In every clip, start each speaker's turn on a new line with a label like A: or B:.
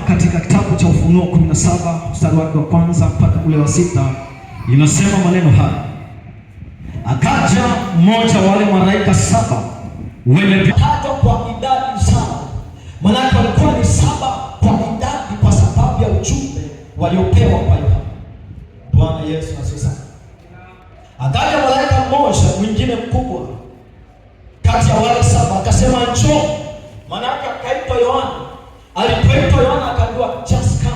A: katika kitabu cha Ufunuo 17 mstari wake wa kwanza mpaka ule wa 6, inasema maneno haya: akaja mmoja wale malaika 7 wenye
B: vipato kwa idadi sana. Maana walikuwa ni 7 kwa idadi kwa sababu ya ujumbe waliopewa kwa Yohana. Bwana Yesu asifiwe. Akaja malaika mmoja mwingine mkubwa kati ya wale 7 akasema njoo. Maana akaitwa Yohana. Alipoitwa Yohana akaambiwa just come.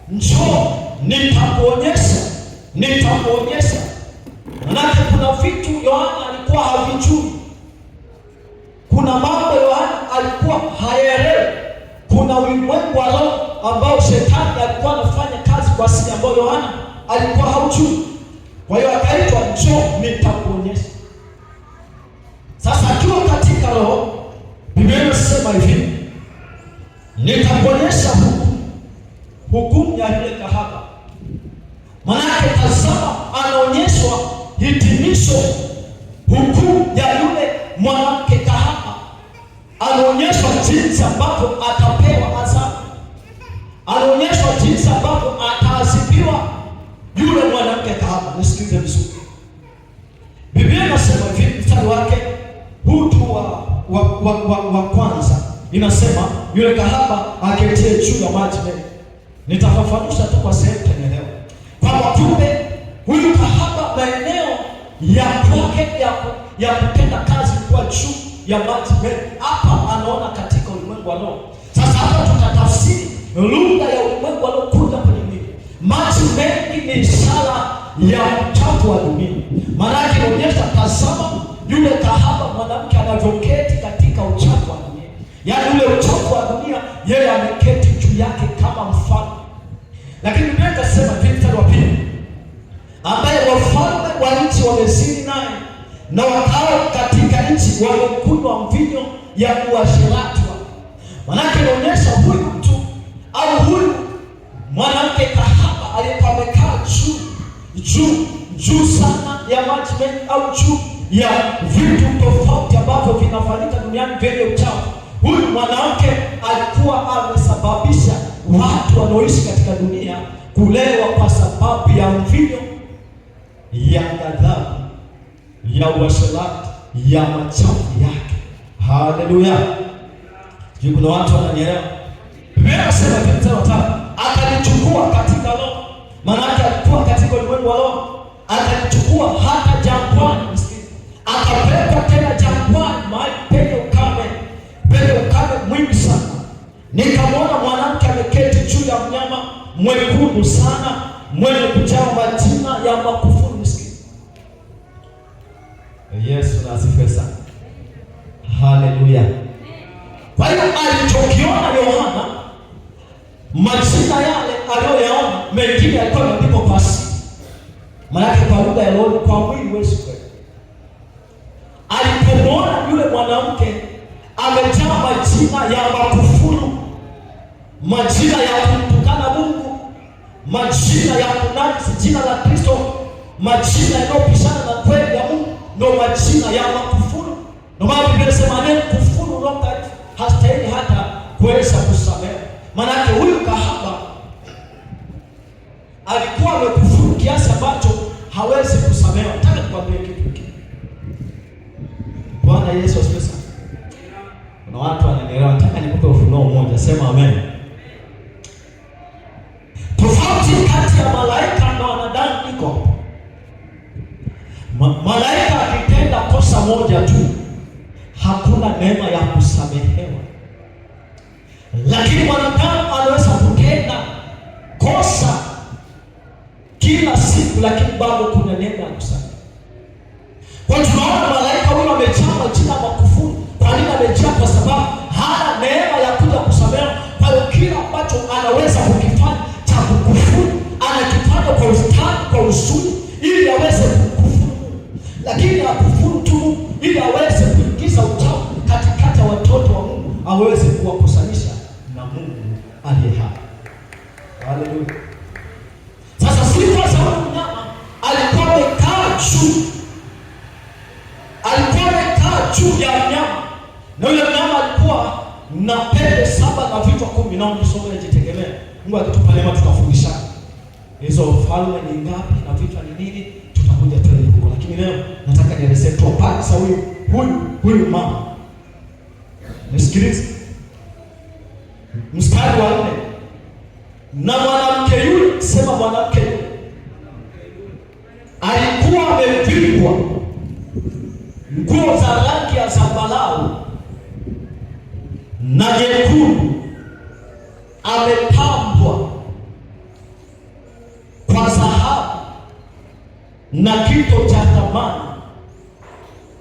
B: Njoo nitakuonyesha. Maana kuna vitu Yohana alikuwa havijui. Kuna mambo Yohana alikuwa haelewi. Kuna ulimwengu wa roho ambao shetani alikuwa anafanya kazi kwa siri ambayo Yohana alikuwa haujui. Kwa hiyo akaitwa njoo nitakuonyesha. Sasa akiwa katika roho, Biblia inasema hivi, nitakuonyesha hukumu ya yule kahaba. Maana tazama, anaonyeshwa hitimisho hukumu ya yule mwanamke kahaba. Anaonyeshwa jinsi ambavyo atapewa adhabu. Anaonyeshwa jinsi ambavyo ataadhibiwa yule mwanamke kahaba. Nisikilize vizuri. Biblia inasema hivi, mstari wake huu tu wa kwanza inasema, yule kahaba aketie juu ya maji mengi. Nitafafanusha tu kwa sehemu tunaelewa. Kwa kumbe huyu kahaba maeneo ya kwake ya kutenda kazi kwa juu ya maji mengi. Hapa anaona katika ulimwengu wa roho. Sasa hapa tutatafsiri lugha ya ulimwengu wa roho kuja kwenye mwili. Maji mengi ni ishara ya uchafu wa dunia. Maana yake inaonyesha tazama yule kahaba mwanamke anavyoketi katika uchafu wa dunia. Yaani ule uchafu wa dunia yeye ameketi juu yake kama mfalme. Lakini Biblia inasema mstari wa 2, ambaye wafalme wa nchi wamezini naye na wakao katika nchi wamekunywa mvinyo ya uasherati. Maana yake inaonyesha huyu mtu au huyu mwanamke kahaba aliyekuwa amekaa juu sana ya maji mengi au juu ya vitu tofauti ambavyo vinafanyika duniani vyenye uchafu. Huyu mwanamke alikuwa amesababisha watu wanaoishi katika dunia kulewa kwa sababu ya mvinyo ya ghadhabu, ya uasherati, ya machafu yake. Haleluya! Je, kuna watu wananielewa? Biblia inasema mstari wa 5, akalichukua katika roho. Maana yake alikuwa katika ulimwengu wa roho, akalichukua hata jangwani. Akapeleka tena jangwani, mahali penye ukame mwingi sana. Nikamwona mwanamke ameketi juu ya mnyama mwekundu sana, mwenye kujaa majina ya makufuru. Yesu asifiwe sana. Haleluya. Kwa hiyo alichokiona Yohana, majina yale aliyoyaona, mengine alikuwa yameandikwa kwa siri. Maana yake kwa lugha ya roho, kwa mwili huwezi kwenda. Alipomwona yule mwanamke amejaa majina ya makufuru, majina ya kumtukana Mungu, majina ya kunajisi jina la Kristo, majina yanayopishana na kweli ya Mungu, ndio majina ya makufuru. Ndio maana Biblia inasema neno kufuru Roho Mtakatifu hastahili hata kuweza kusamehe. Maana yake huyu kahaba alikuwa amekufuru kiasi ambacho hawezi kusamehe. Nataka nikwambie kitu hiki. Bwana Yesu asifiwe sana. Kuna watu wananielewa. Nataka nikupe ufunuo mmoja. Sema amen. Tofauti kati ya malaika na wanadamu iko. Malaika akitenda kosa moja tu, hakuna neema ya kusamehewa. Lakini mwanadamu anaweza kutenda kosa kila siku, lakini bado kuna neema ya kusamehe. Kwa tunaona malaika huyo amejaa majina makufuru. Kwa nini amejaa? Kwa sababu hana neema ya kuja kusamehe. Kwa hiyo kila ambacho anaweza kukifanya cha kukufuru, anakifanya kwa ustadi, kwa usuli, ili aweze kukufuru. Lakini akufuru tu ili aweze kuingiza uchafu katikati ya watoto wa Mungu, aweze kuwakusanisha na Mungu aliye hai. Haleluya. Sasa sifa za huyu mnyama, alikuwa amekaa juu ya mnyama, na yule mnyama alikuwa na pembe 7 na vichwa 10. Na msome jitegemea. Mungu akitupa neema tutafundishana. Hizo falme ni ngapi na vichwa ni nini? Tutakuja tuone huko. Lakini leo nataka nielezee tu pasa huyu mama. Nisikilize. Mstari wa 4. Na mwanamke yule, sema mwanamke yule, alikuwa amevikwa nguo za rangi ya zambarau na nyekundu, amepambwa kwa dhahabu na kito cha thamani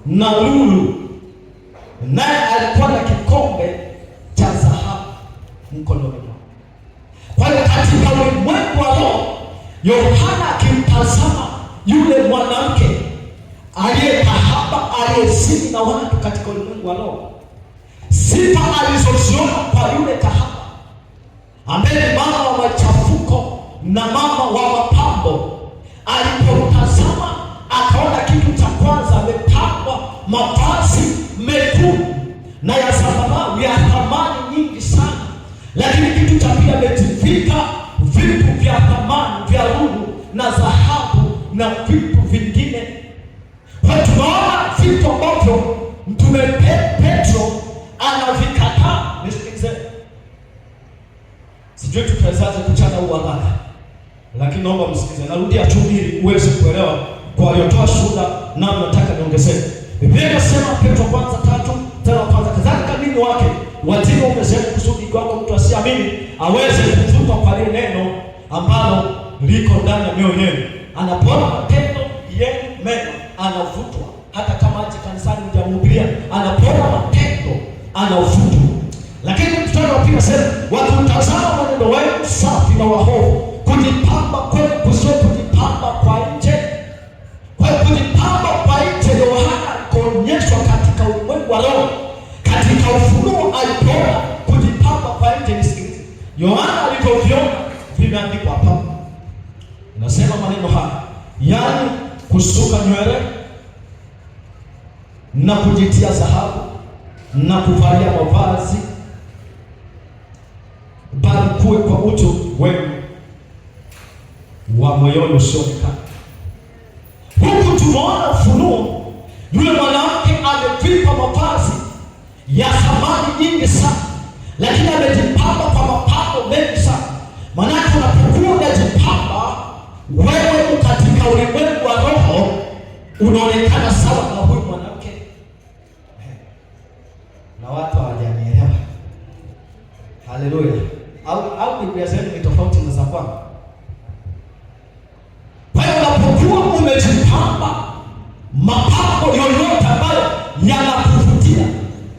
B: na lulu, naye alikuwa na kikombe cha dhahabu mkononi mwake. Kwa hiyo katika ulimwengu wa roho, Yohana akimtazama yule mwanamke aliye kahaba, aliyezini na watu katika ulimwengu wa roho, sifa alizoziona kwa yule kahaba ambaye ni mama wa machafuko na mama wa mapambo, alipotazama akaona kitu cha kwanza, amepambwa mavazi mekundu na ya zambarau ya thamani nyingi sana. Lakini kitu cha pili, amejivika vitu vya thamani vya lulu na dhahabu na vitu vingine. Kwa tunaona vitu ambavyo Mtume Petro anavikataa. Nisikilize, sijui tutawezaje kuchana huu haraka, lakini naomba msikilize. Narudia tu ili uweze kuelewa kwa waliotoa shuhuda, na nataka niongezee. Biblia inasema Petro kwanza 3:1, kadhalika ninyi wake watii waume zenu, kusudi kwako mtu asiamini aweze kuvutwa kwa lile neno ambalo liko ndani ya mioyo yenu. Anapoona matendo yenu mema anavutwa, hata kama aje kanisani hujamhubiria, anapoona matendo anavutwa. Lakini mstari wa 2 sema, wakutazama mwenendo wenu safi na wahofu, kujipamba kwenu kusio kujipamba kwa nje. Kwa hiyo kujipamba kwa nje, Yohana alionyeshwa katika ulimwengu wa roho. Katika Ufunuo alipoona kujipamba kwa nje. Nisikilize, Yohana alivyoviona vimeandikwa hapa. Nasema maneno haya, yaani kusuka nywele na kujitia dhahabu na kuvalia mavazi, bali kuwe kwa utu wenu wa moyoni usioonekana. Huku tumeona Ufunuo, yule mwanamke amevikwa mavazi ya thamani nyingi sana, lakini amejipamba kwa mapambo mengi sana. Maanake unapokuwa unajipamba wewe katika ulimwengu wa roho, unaonekana sawa na huyu mwanamke. Na watu hawajanielewa. Haleluya. Au Biblia zenu ni tofauti na za kwangu. Kwa hiyo unapokuwa umejipamba mapambo yoyote ambayo yanakuvutia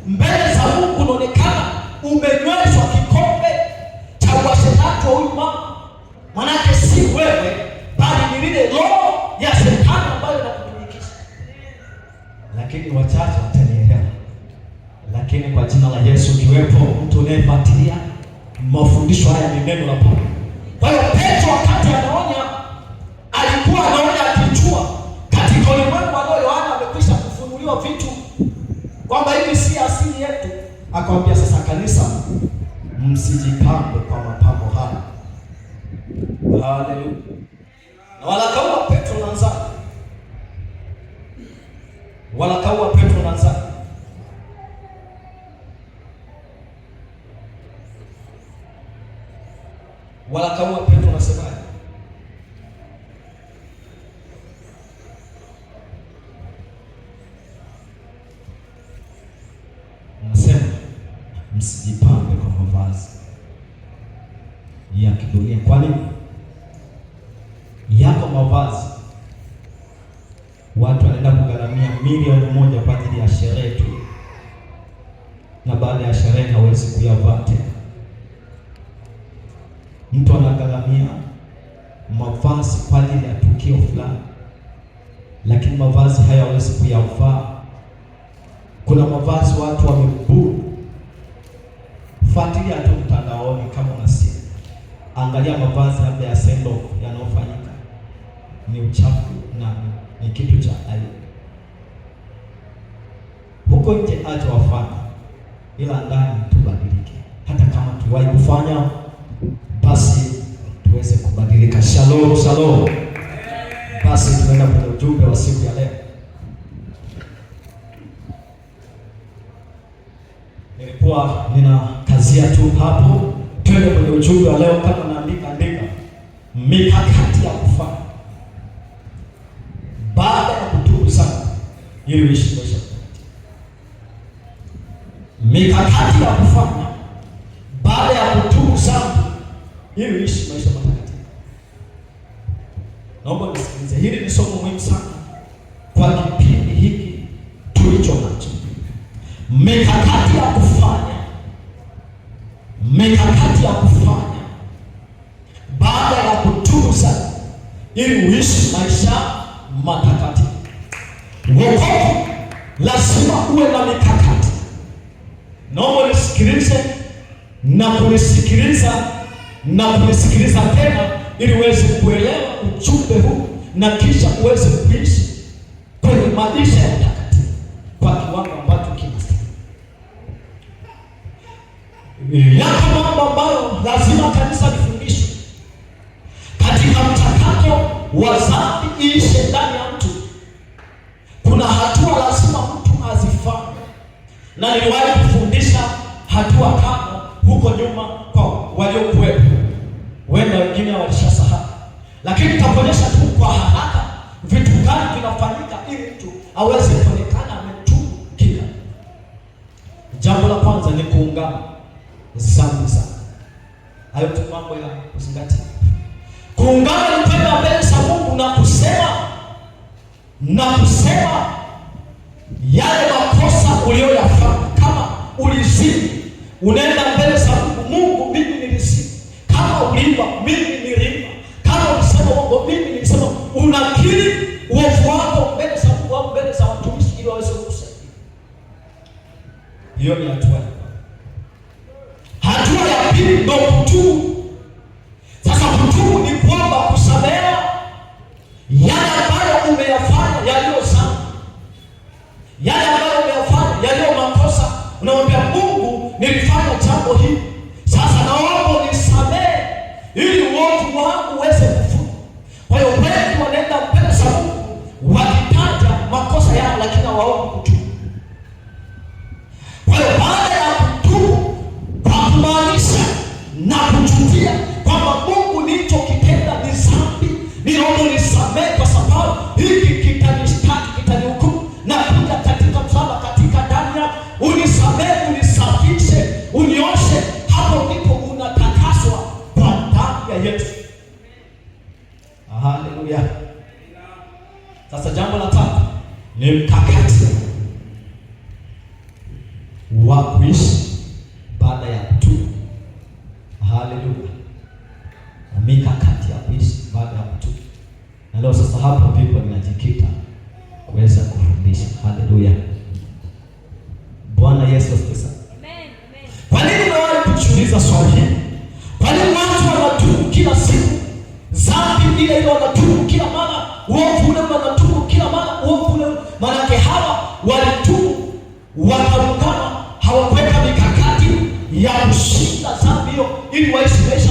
B: mbele za Mungu, unaonekana umenyweshwa kikombe cha uasherati wa huyu mama. Manake si wewe, bali ni lile roho ya shetani ambayo inakutumikisha. Lakini wachache watanielewa. Lakini kwa jina la Yesu, kiwepo mtu unayefuatilia mafundisho haya, ni neno la Mungu. Kwa hiyo Petro wakati anaonya, alikuwa anaonya akijua katika ulimwengu wa roho Yohana amekwisha kufunuliwa vitu kwamba hivi si asili yetu. Akamwambia sasa, kanisa, msijipambe kwa mapambo haya. Haleluya. Na waraka wa Petro unaanza. Waraka wa Petro unaanza. Waraka wa Petro unasemaje? Unasema msijipambe kwa mavazi ya kidunia. Kwa nini? Yako mavazi watu wanaenda kugharamia milioni 1 kwa ajili ya sherehe tu, na baada ya sherehe hawezi kuyavaa tena. Mtu anagharamia mavazi kwa ajili ya tukio fulani, lakini mavazi haya hawezi kuyavaa. Kuna mavazi watu wameburu. Fuatilia tu mtandaoni kama unasikia. Angalia mavazi labda ya sendo yanayofanyika, ni uchafu na ni kitu cha aibu. Huko nje acha wafanye, ila ndani tubadilike. tuliwahi kufanya, basi tuweze kubadilika. Shalom, shalom. Basi tunaenda kwenye ujumbe wa siku ya leo. Nilikuwa ninakazia tu hapo, twende kwenye ujumbe wa leo. Kama naandika mikakati ya kufanya baada ya kutubu sana ili uishi maisha matakatifu. Mikakati ya kufanya baada ya kutubu sana ili uishi maisha matakatifu. Naomba nisikilize, hili ni somo muhimu sana kwa kipindi hiki tulicho nacho. Mikakati ya kufanya baada ya kutubu sana ili uishi maisha matakatifu. Wokovu lazima uwe na mikakati. Naomba nisikilize na kunisikiliza tena ili uweze kuelewa ujumbe huu na kisha uweze kuishi kwenye maisha ya utakatifu kwa kiwango ambacho kinastahili. Yako mambo ambayo lazima kanisa lifundishwe katika mchakato wa dhambi iishe ndani ya mtu. Kuna hatua lazima mtu azifanye, na niliwahi kufundisha hatua kama huko nyuma kwa waliokuwepo. Wenda wengine walishasahau, lakini nitakuonyesha tu kwa haraka vitu gani vinafanyika ili mtu aweze kuonekana ametubu kila. Jambo la kwanza ni kuungama dhambi zake. Hayo tu mambo ya kuzingatia. Kuungama ni kwenda mbele za Mungu na kusema yale makosa uliyoyafanya. Kama ulizini, unaenda mbele za Mungu, Mungu, mimi nilizini. Kama uliiba, mimi niliiba. Kama ulisema uongo, mimi nilisema. Unakiri uovu wako mbele za Mungu au mbele za watumishi ili waweze kukusaidia. Hiyo ni hatua. Hatua ya pili ndio kutubu. Sasa kutubu ni kwamba kusamehewa yale ambayo umeyafanya yaliyo dhambi, yale ambayo umeyafanya yaliyo makosa. Unamwambia Mungu, nilifanya jambo hili, sasa naomba unisamehe ili uovu wangu uweze kufutwa. Kwa hiyo wengi wanaenda mbele za Mungu wakitaja makosa yao, lakini hawaombi kutubu. Kwa hiyo baada ya kutubu, kwa kumaanisha na kujutia kwamba Mungu, nilichokitenda ni dhambi, niomba unisamehe kwa sababu hiki kitanishtaki, kitanihukumu, na kuja katika msalaba, katika damu yako unisamehe, unisafishe, unioshe. Hapo ndipo unatakaswa kwa damu ya Yesu. Haleluya. Sasa jambo la tatu ni mkakati wa kuishi baada ya kutubu. Haleluya. Mikakati ya kuishi baada ya kutubu. Na leo sasa hapo ndipo ninajikita kuweza kufundisha. Haleluya. Bwana Yesu asifiwe. Amen. Kwa nini nawahi kujiuliza swali hili? Kwa nini watu wanatubu kila siku dhambi ile ile, wanatubu kila mara uovu ule, wanatubu kila mara uovu ule? Maana hawa walitubu wakaungana, hawakuweka mikakati ya kushinda dhambi hiyo ili waishi maisha